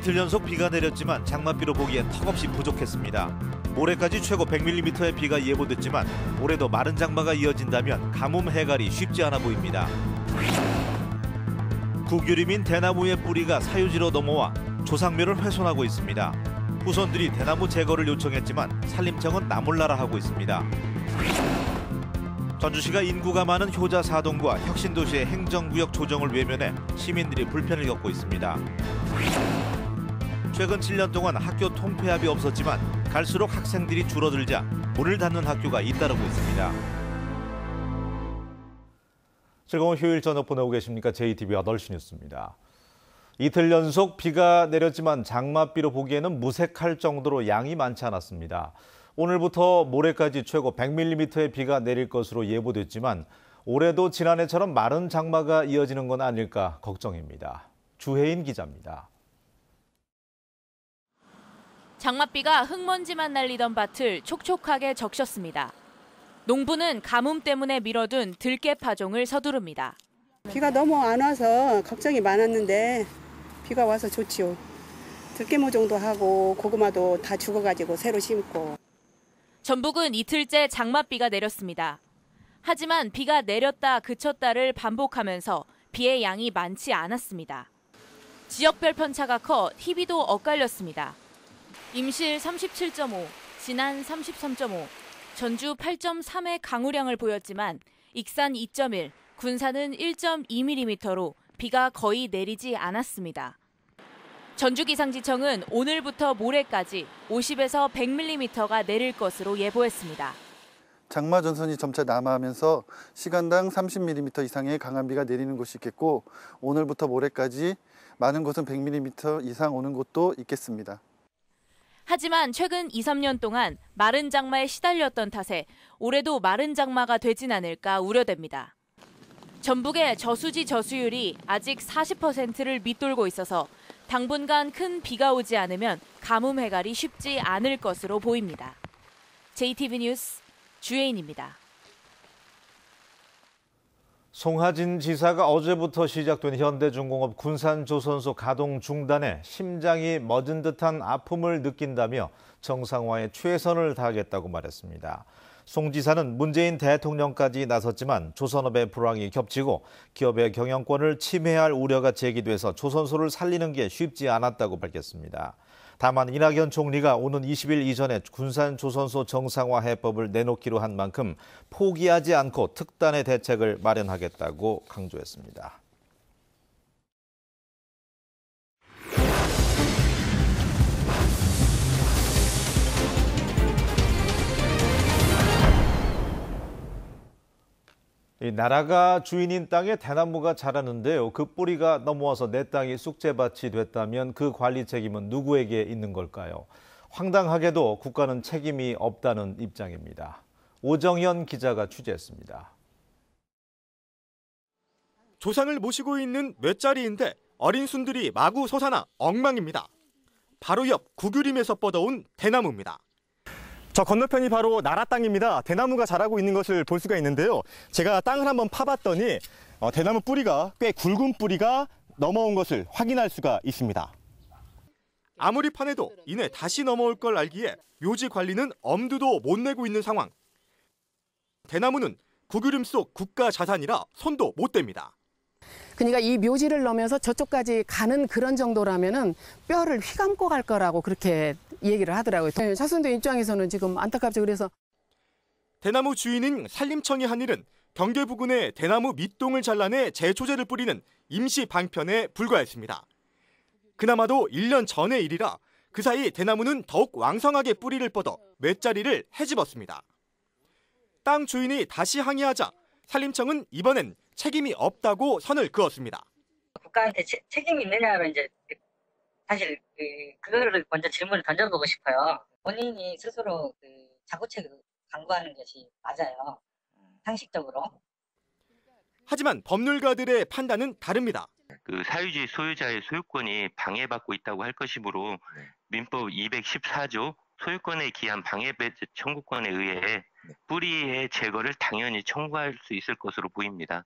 이틀 연속 비가 내렸지만 장맛비로 보기엔 턱없이 부족했습니다. 모레까지 최고 100mm의 비가 예보됐지만 올해도 마른 장마가 이어진다면 가뭄 해갈이 쉽지 않아 보입니다. 국유림인 대나무의 뿌리가 사유지로 넘어와 조상묘를 훼손하고 있습니다. 후손들이 대나무 제거를 요청했지만 산림청은 나몰라라 하고 있습니다. 전주시가 인구가 많은 효자 사동과 혁신도시의 행정구역 조정을 외면해 시민들이 불편을 겪고 있습니다. 최근 7년 동안 학교 통폐합이 없었지만 갈수록 학생들이 줄어들자 문을 닫는 학교가 잇따르고 있습니다. 즐거운 휴일 저녁 보내고 계십니까? JTBC 8시 뉴스입니다. 이틀 연속 비가 내렸지만 장맛비로 보기에는 무색할 정도로 양이 많지 않았습니다. 오늘부터 모레까지 최고 100mm의 비가 내릴 것으로 예보됐지만 올해도 지난해처럼 마른 장마가 이어지는 건 아닐까 걱정입니다. 주혜인 기자입니다. 장맛비가 흙먼지만 날리던 밭을 촉촉하게 적셨습니다. 농부는 가뭄 때문에 미뤄둔 들깨 파종을 서두릅니다. 비가 너무 안 와서 걱정이 많았는데 비가 와서 좋지요. 들깨 모종도 하고 고구마도 다 죽어가지고 새로 심고. 전북은 이틀째 장맛비가 내렸습니다. 하지만 비가 내렸다 그쳤다를 반복하면서 비의 양이 많지 않았습니다. 지역별 편차가 커 희비도 엇갈렸습니다. 임실 37.5, 진안 33.5, 전주 8.3의 강우량을 보였지만 익산 2.1, 군산은 1.2mm로 비가 거의 내리지 않았습니다. 전주기상지청은 오늘부터 모레까지 50에서 100mm가 내릴 것으로 예보했습니다. 장마 전선이 점차 남하하면서 시간당 30mm 이상의 강한 비가 내리는 곳이 있겠고 오늘부터 모레까지 많은 곳은 100mm 이상 오는 곳도 있겠습니다. 하지만 최근 2, 3년 동안 마른 장마에 시달렸던 탓에 올해도 마른 장마가 되진 않을까 우려됩니다. 전북의 저수지 저수율이 아직 40%를 밑돌고 있어서 당분간 큰 비가 오지 않으면 가뭄 해갈이 쉽지 않을 것으로 보입니다. JTBC 뉴스 주혜인입니다. 송하진 지사가 어제부터 시작된 현대중공업 군산조선소 가동 중단에 심장이 멎은 듯한 아픔을 느낀다며 정상화에 최선을 다하겠다고 말했습니다. 송 지사는 문재인 대통령까지 나섰지만 조선업의 불황이 겹치고 기업의 경영권을 침해할 우려가 제기돼서 조선소를 살리는 게 쉽지 않았다고 밝혔습니다. 다만 이낙연 총리가 오는 20일 이전에 군산조선소 정상화 해법을 내놓기로 한 만큼 포기하지 않고 특단의 대책을 마련하겠다고 강조했습니다. 이 나라가 주인인 땅에 대나무가 자라는데요. 그 뿌리가 넘어와서 내 땅이 쑥재밭이 됐다면 그 관리 책임은 누구에게 있는 걸까요? 황당하게도 국가는 책임이 없다는 입장입니다. 오정현 기자가 취재했습니다. 조상을 모시고 있는 맷자리인데 어린 순들이 마구 솟아나 엉망입니다. 바로 옆 구규림에서 뻗어온 대나무입니다. 저 건너편이 바로 나라 땅입니다. 대나무가 자라고 있는 것을 볼 수가 있는데요. 제가 땅을 한번 파봤더니 대나무 뿌리가 꽤 굵은 뿌리가 넘어온 것을 확인할 수가 있습니다. 아무리 파내도 이내 다시 넘어올 걸 알기에 묘지 관리는 엄두도 못 내고 있는 상황. 대나무는 구규림 속 국가 자산이라 손도 못 댑니다. 그러니까 이 묘지를 넘어서 저쪽까지 가는 그런 정도라면은 뼈를 휘감고 갈 거라고 그렇게 얘기를 하더라고요. 자손들 입장에서는 지금 안타깝죠. 그래서 대나무 주인인 산림청이 한 일은 경계 부근에 대나무 밑동을 잘라내 제초제를 뿌리는 임시 방편에 불과했습니다. 그나마도 1년 전의 일이라 그 사이 대나무는 더욱 왕성하게 뿌리를 뻗어 맷자리를 헤집었습니다. 땅 주인이 다시 항의하자 산림청은 이번엔 책임이 없다고 선을 그었습니다. 국가한테 책임이 있느냐면 이제 사실 그거를 먼저 질문을 던져보고 싶어요. 본인이 스스로 자구책을 강구하는 것이 맞아요. 상식적으로. 하지만 법률가들의 판단은 다릅니다. 그 사유지 소유자의 소유권이 방해받고 있다고 할 것이므로 민법 214조 소유권에 기한 방해배제 청구권에 의해 뿌리의 제거를 당연히 청구할 수 있을 것으로 보입니다.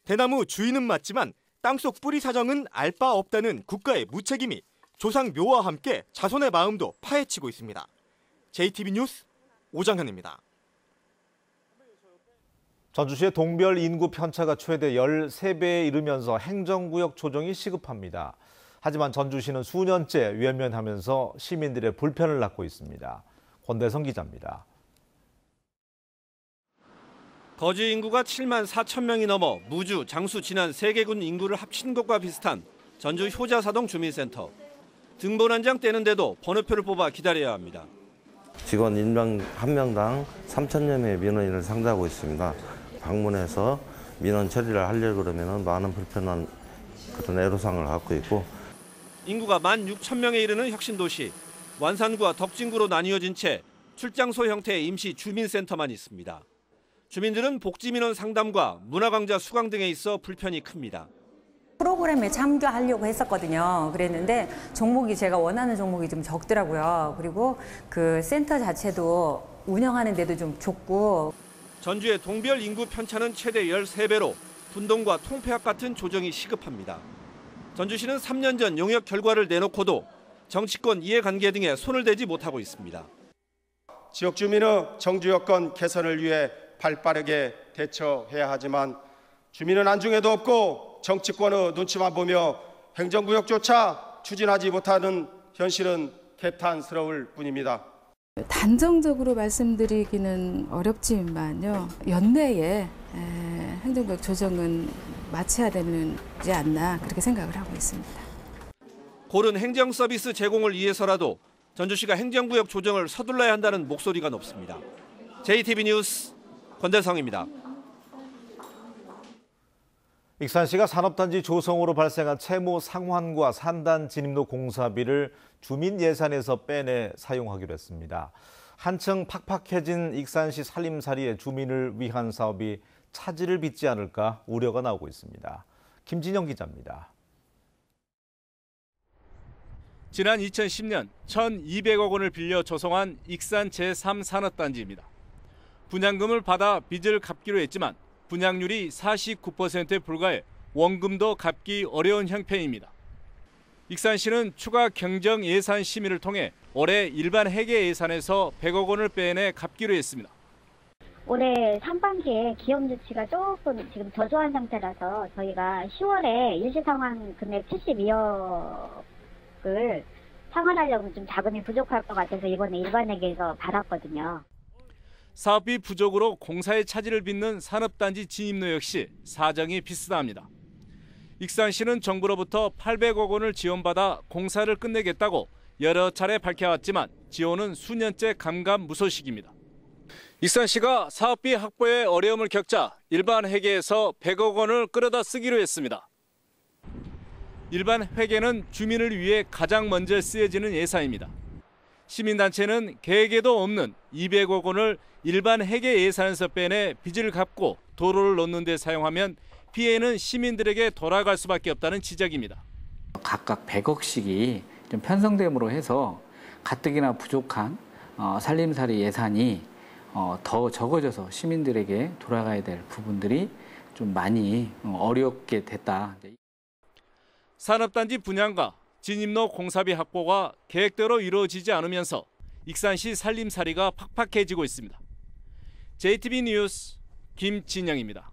대나무 주인은 맞지만 땅속 뿌리 사정은 알 바 없다는 국가의 무책임이 조상 묘와 함께 자손의 마음도 파헤치고 있습니다. JTB 뉴스 오정현입니다. 전주시의 동별 인구 편차가 최대 13배에 이르면서 행정구역 조정이 시급합니다. 하지만 전주시는 수년째 외면하면서 시민들의 불편을 낳고 있습니다. 권대성 기자입니다. 거주 인구가 7만 4천 명이 넘어 무주, 장수, 진안 3개군 인구를 합친 것과 비슷한 전주 효자사동 주민센터. 등본한장 떼는데도 번호표를 뽑아 기다려야 합니다. 직원 인명 한 명당 3천여 명의 민원인을 상대하고 있습니다. 방문해서 민원 처리를 하려고 그러면 많은 불편한 그런 애로사항을 갖고 있고, 인구가 16,000명에 이르는 혁신도시, 완산구와 덕진구로 나뉘어진 채 출장소 형태의 임시 주민센터만 있습니다. 주민들은 복지민원 상담과 문화강좌 수강 등에 있어 불편이 큽니다. 프로그램에 참가하려고 했었거든요. 그랬는데 종목이 제가 원하는 종목이 좀 적더라고요. 그리고 그 센터 자체도 운영하는 데도 좀 좁고. 전주의 동별 인구 편차는 최대 13배로 분동과 통폐합 같은 조정이 시급합니다. 전주시는 3년 전 용역 결과를 내놓고도 정치권 이해관계 등에 손을 대지 못하고 있습니다. 지역 주민의 정주 여건 개선을 위해 발빠르게 대처해야 하지만 주민은 안중에도 없고 정치권의 눈치만 보며 행정구역조차 추진하지 못하는 현실은 개탄스러울 뿐입니다. 단정적으로 말씀드리기는 어렵지만요. 연내에 행정구역 조정은 마쳐야 되지 않나 그렇게 생각을 하고 있습니다. 고른 행정 서비스 제공을 위해서라도 전주시가 행정구역 조정을 서둘러야 한다는 목소리가 높습니다. JTB 뉴스 권대성입니다. 익산시가 산업단지 조성으로 발생한 채무 상환과 산단 진입로 공사비를 주민 예산에서 빼내 사용하기로 했습니다. 한층 팍팍해진 익산시 살림살이의 주민을 위한 사업이 차질을 빚지 않을까 우려가 나오고 있습니다. 김진영 기자입니다. 지난 2010년 1,200억 원을 빌려 조성한 익산 제3산업단지입니다. 분양금을 받아 빚을 갚기로 했지만 분양률이 49%에 불과해 원금도 갚기 어려운 형편입니다. 익산시는 추가 경정 예산 심의를 통해 올해 일반 회계 예산에서 100억 원을 빼내 갚기로 했습니다. 올해 상반기에 기업 유치가 조금 지금 저조한 상태라서 저희가 10월에 일시상환 금액 72억을 상환하려면 좀 자금이 부족할 것 같아서 이번에 일반 회계에서 받았거든요. 사업비 부족으로 공사에 차질을 빚는 산업단지 진입로 역시 사정이 비슷합니다. 익산시는 정부로부터 800억 원을 지원받아 공사를 끝내겠다고 여러 차례 밝혀왔지만 지원은 수년째 감감무소식입니다. 익산시가 사업비 확보에 어려움을 겪자 일반 회계에서 100억 원을 끌어다 쓰기로 했습니다. 일반 회계는 주민을 위해 가장 먼저 쓰여지는 예산입니다. 시민단체는 계획에도 없는 200억 원을 일반 회계 예산에서 빼내 빚을 갚고 도로를 놓는 데 사용하면 피해는 시민들에게 돌아갈 수밖에 없다는 지적입니다. 각각 100억씩이 좀 편성됨으로 해서 가뜩이나 부족한 살림살이 예산이 더 적어져서 시민들에게 돌아가야 될 부분들이 좀 많이 어렵게 됐다. 산업단지 분양과 진입로 공사비 확보가 계획대로 이루어지지 않으면서 익산시 살림살이가 팍팍해지고 있습니다. JTB 뉴스 김진영입니다.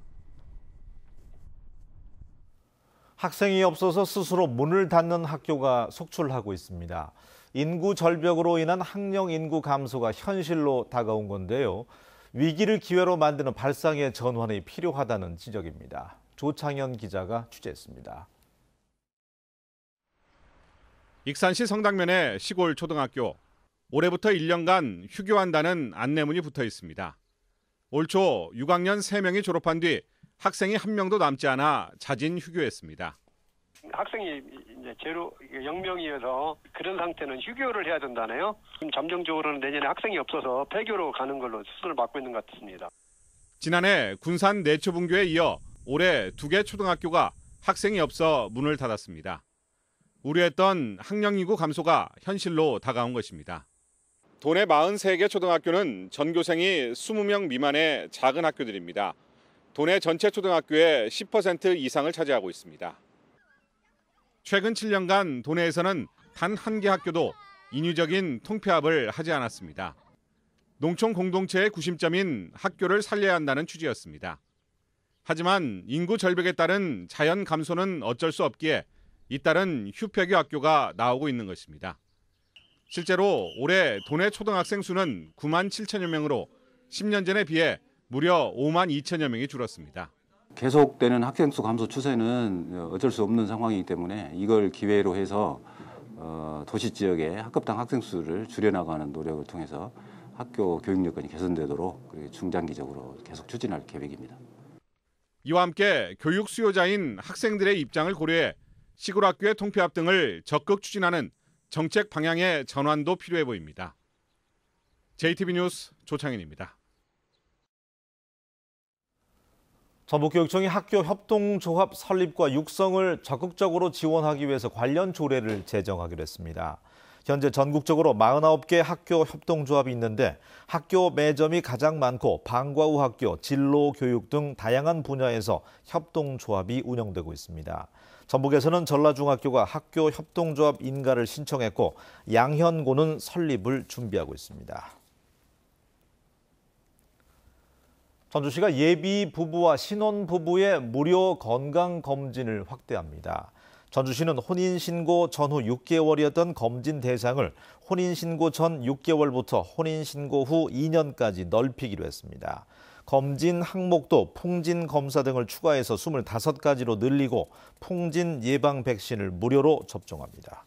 학생이 없어서 스스로 문을 닫는 학교가 속출하고 있습니다. 인구 절벽으로 인한 학령 인구 감소가 현실로 다가온 건데요. 위기를 기회로 만드는 발상의 전환이 필요하다는 지적입니다. 조창현 기자가 취재했습니다. 익산시 성당면의 시골 초등학교. 올해부터 1년간 휴교한다는 안내문이 붙어 있습니다. 올 초 6학년 3명이 졸업한 뒤 학생이 한 명도 남지 않아 자진 휴교했습니다. 학생이 이제 0명이어서 그런 상태는 휴교를 해야 된다네요. 잠정적으로는 내년에 학생이 없어서 폐교로 가는 걸로 수순을 맞고 있는 것 같습니다. 지난해 군산 내초분교에 이어 올해 2개 초등학교가 학생이 없어 문을 닫았습니다. 우려했던 학령인구 감소가 현실로 다가온 것입니다. 도내 43개 초등학교는 전교생이 20명 미만의 작은 학교들입니다. 도내 전체 초등학교의 10% 이상을 차지하고 있습니다. 최근 7년간 도내에서는 단 한 개 학교도 인위적인 통폐합을 하지 않았습니다. 농촌 공동체의 구심점인 학교를 살려야 한다는 취지였습니다. 하지만 인구 절벽에 따른 자연 감소는 어쩔 수 없기에 잇따른 휴폐교 학교가 나오고 있는 것입니다. 실제로 올해 도내 초등학생 수는 9만 7천여 명으로 10년 전에 비해 무려 5만 2천여 명이 줄었습니다. 계속되는 학생 수 감소 추세는 어쩔 수 없는 상황이기 때문에 이걸 기회로 해서 도시 지역의 학급당 학생 수를 줄여나가는 노력을 통해서 학교 교육 여건이 개선되도록 중장기적으로 계속 추진할 계획입니다. 이와 함께 교육 수요자인 학생들의 입장을 고려해 시골 학교의 통폐합 등을 적극 추진하는 정책 방향의 전환도 필요해 보입니다. JTB 뉴스 조창현입니다. 전북교육청이 학교 협동조합 설립과 육성을 적극적으로 지원하기 위해서 관련 조례를 제정하기로 했습니다. 현재 전국적으로 49개 학교 협동조합이 있는데 학교 매점이 가장 많고 방과 후 학교, 진로 교육 등 다양한 분야에서 협동조합이 운영되고 있습니다. 전북에서는 전라중학교가 학교 협동조합 인가를 신청했고 양현고는 설립을 준비하고 있습니다. 전주시가 예비 부부와 신혼 부부의 무료 건강검진을 확대합니다. 전주시는 혼인신고 전후 6개월이었던 검진 대상을 혼인신고 전 6개월부터 혼인신고 후 2년까지 넓히기로 했습니다. 검진 항목도 풍진 검사 등을 추가해서 25가지로 늘리고 풍진 예방 백신을 무료로 접종합니다.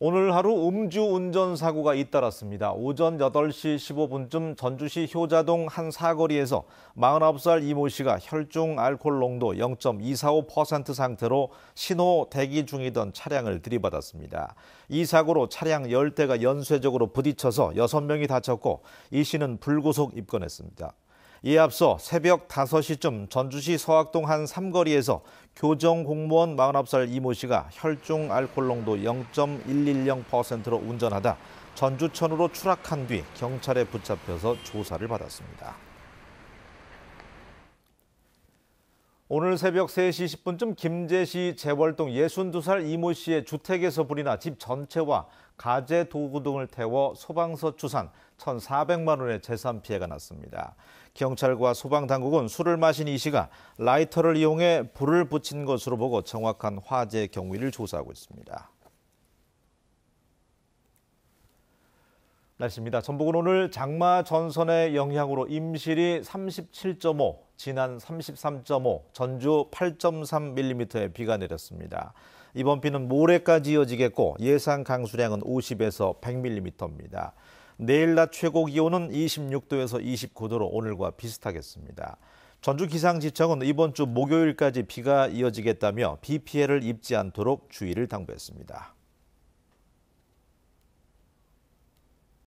오늘 하루 음주운전 사고가 잇따랐습니다. 오전 8시 15분쯤 전주시 효자동 한 사거리에서 49살 이모 씨가 혈중 알코올 농도 0.245% 상태로 신호 대기 중이던 차량을 들이받았습니다. 이 사고로 차량 10대가 연쇄적으로 부딪혀서 6명이 다쳤고 이 씨는 불구속 입건했습니다. 이에 앞서 새벽 5시쯤 전주시 서학동 한 삼거리에서 교정 공무원 49살 이모 씨가 혈중 알코올 농도 0.110%로 운전하다 전주천으로 추락한 뒤 경찰에 붙잡혀서 조사를 받았습니다. 오늘 새벽 3시 10분쯤 김제시 재월동 62살 이모 씨의 주택에서 불이 나 집 전체와 가재 도구 등을 태워 소방서 추산 1,400만 원의 재산 피해가 났습니다. 경찰과 소방당국은 술을 마신 이 씨가 라이터를 이용해 불을 붙인 것으로 보고 정확한 화재 경위를 조사하고 있습니다. 날씨입니다. 전북은 오늘 장마 전선의 영향으로 임실이 37.5, 진안 33.5, 전주 8.3mm의 비가 내렸습니다. 이번 비는 모레까지 이어지겠고 예상 강수량은 50에서 100mm입니다. 내일 낮 최고 기온은 26도에서 29도로 오늘과 비슷하겠습니다. 전주기상지청은 이번 주 목요일까지 비가 이어지겠다며 비 피해를 입지 않도록 주의를 당부했습니다.